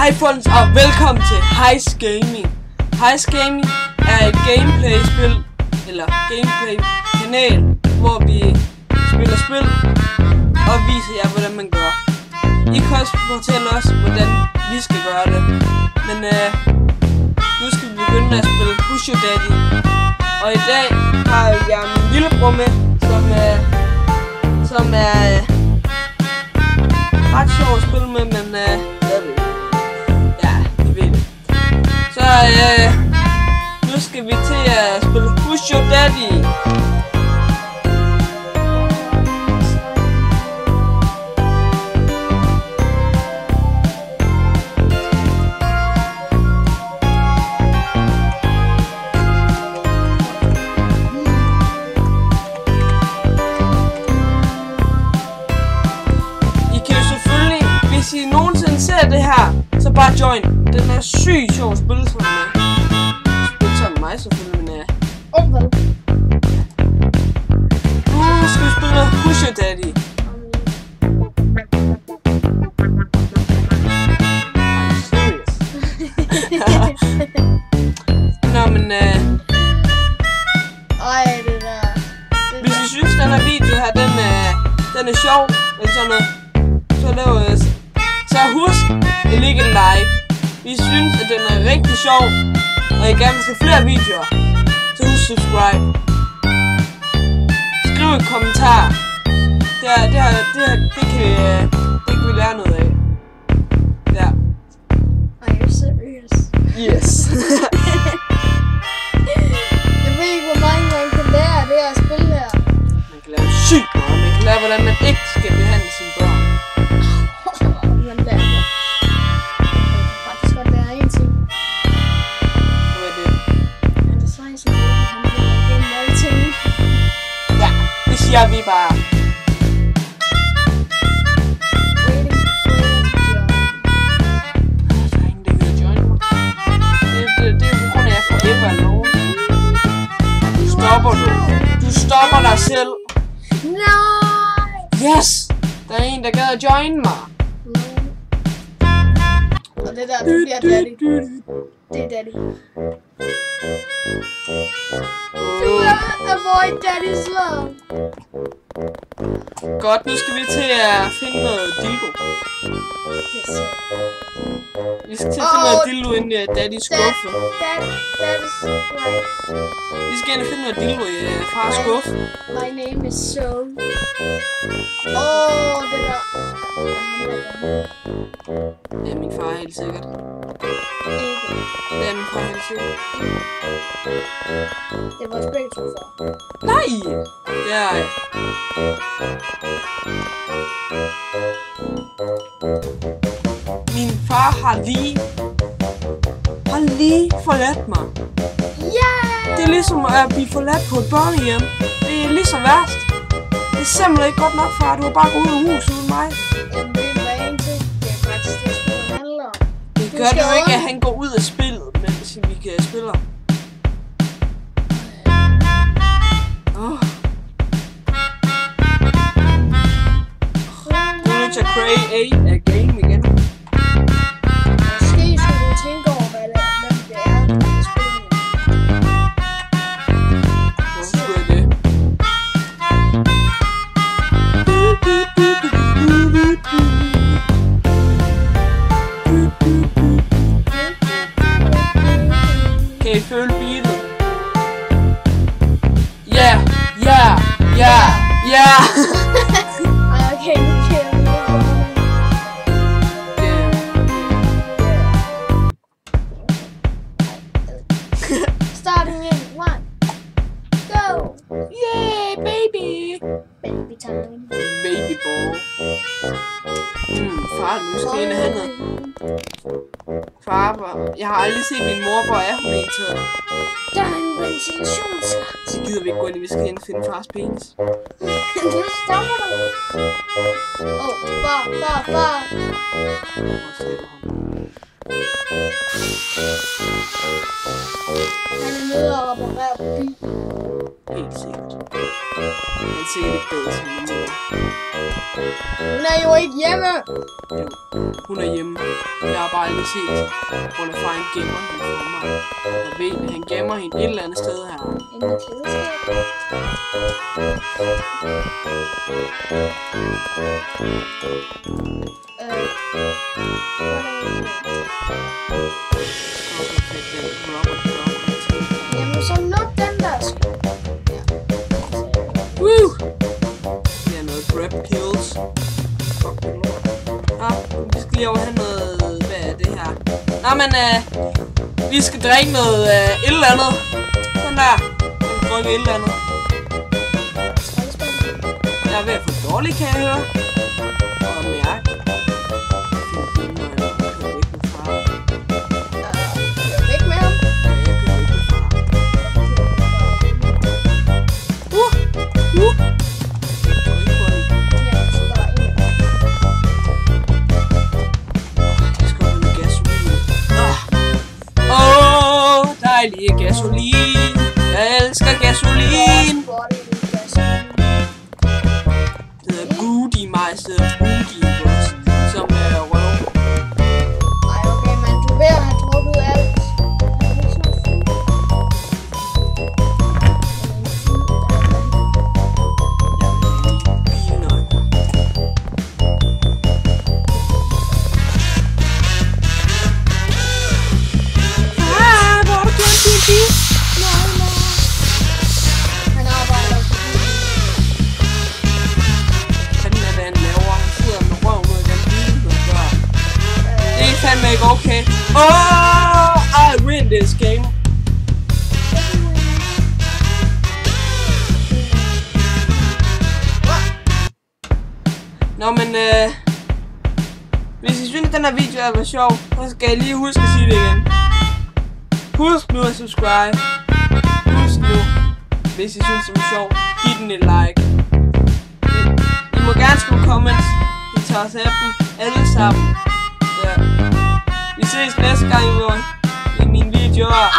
Hej friends og velkommen til Heist Gaming. Heist Gaming er et gameplay-spil, eller gameplay-kanal, hvor vi spiller spil og viser jer, hvordan man gør. I kan også fortælle os, hvordan vi skal gøre det. Men nu skal vi begynde at spille Push Your Daddy. Og i dag har jeg min lillebror med, som er ret sjov at spille med, men jeg ved. Ja, I ved det. Så nu skal vi til at spille Push Your Daddy. Hvis I nogensinde ser det her, så bare join. Den er sygt sjov at spille sammen med. Spille sammen med mig selvfølgelig, men hvad? Nu skal vi spille noget Push Your Daddy. Serious. Nå, men det der. Hvis I synes den her video her, den er sjov, eller sådan noget, så husk at lægge en like. Hvis I synes at den er rigtig sjov, og I gerne vil se flere videoer, så husk subscribe. Skriv et kommentar. Det kan vi lære noget af. Ja. Are you serious? Yes. Jeg ved ikke, hvor mange man kan lære det her spil her. Man kan lære sygt meget. Man kan lære, hvordan man ikke skal behandle sine børn. Man lærer det. Jeg kan faktisk godt lære en ting. Hvad er det? Men det svarer sådan lidt, at han bliver igennem alle ting. Ja, det siger vi bare. Du stopper dig selv. Nej! Yes! Der er en, der gad at join mig. Og det der, det bliver daddy. Det er daddy. Du er avoid daddy's love. Godt, nu skal vi til at finde noget dildo. Vi skal til at finde noget dildo inde i daddys skuffe. Daddy's right. Vi skal ind og finde noget dildo i fars skuffe. My name is So. Det der. Det er min far helt sikkert. Det er min far helt sikkert. Det er vores begge to far. Nej! Det er jeg. Min far har lige forladt mig. Yeah! Det er ligesom at blive forladt på et børnehjem. Det er lige så værst. Det er simpelthen ikke godt nok, far. Du har bare gået ud af huset uden mig. Jamen, det er bare en ting. Det er faktisk det, spillet handler om. Det gør det jo ikke, at han går ud af spillet, mens vi kan spille. Du er nødt til at create a game igen. Måske skulle du tænke over, hvem det er, der spiller med. Hvorfor skulle jeg det? Kan I føle beatet? Ja! Okay, nu kan jeg starting in 1. Go! Yeah, baby! Baby time. Baby ball. Far, nu skal jeg ind og have noget. Far, jeg har aldrig set min mor, hvor er hun egentlig taget. Der er en ventilationsgang. Så gider vi ikke gå ind, vi skal ind og finde fars penis. Nu stopper du. Far. Han er nede og reparerer på bilen. Helt sikkert. Han sikkert ikke bedre til min mor. Hun er jo ikke hjemme. Jo, hun er hjemme. Jeg har bare aldrig set. Hun er far, han gemmer hende for mig. Jeg ved, at han gemmer hende et eller andet sted her. Inde i klædeskabet. Jamen så luk den der sgu. Woo! Det er noget prep kills. Fuck det lort. Vi skal lige over have noget... Hvad er det her? Nå, men vi skal drikke noget et eller andet. Sådan der. Vi skal drikke et eller andet. Jeg er ved at få dårlig, kan jeg høre. Og mærke. Væk med ham. Dejlige gasolin. Jeg elsker gasolin. Det hedder Goody mig i stedet for Goody også, som er røv. Ej, okay, men du er ved at have drukket alt. Make okay. Oh, I win this game. Nå, men hvis I synes, at den her video er sjov, så skal jeg lige huske at sige det igen. Husk nu at subscribe. Husk nu, hvis I synes, det var sjov, giv den et like. I må gerne skrive comments. Vi tager os af dem alle sammen. Ja. Vi ses næste gang i mine videoer.